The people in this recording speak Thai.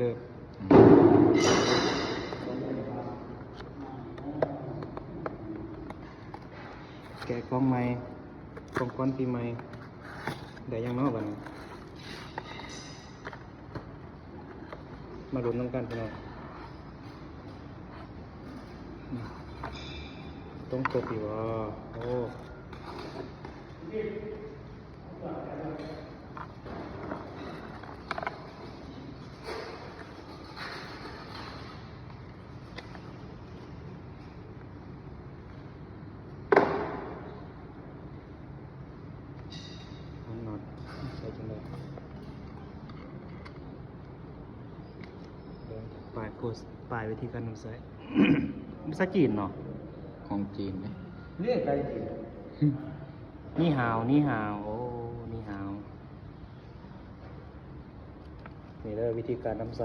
เลิกแกะกล้องไม้กล้องก้อนปีใหม่ได้ยังนอกบ้างมาลุ้นน้ำกันพี่น้องต้องตกอยู่ว่าโอ้น็อตใส่จังเลยปลายโพสปลายวิธีการนำใส่ ภาษาจีนเนาะ ของจีนไหม เรียกอะไรจีนนี่ฮาวนี่ฮาวโอ้นี่ฮาวนี่เลยวิธีการนำใส่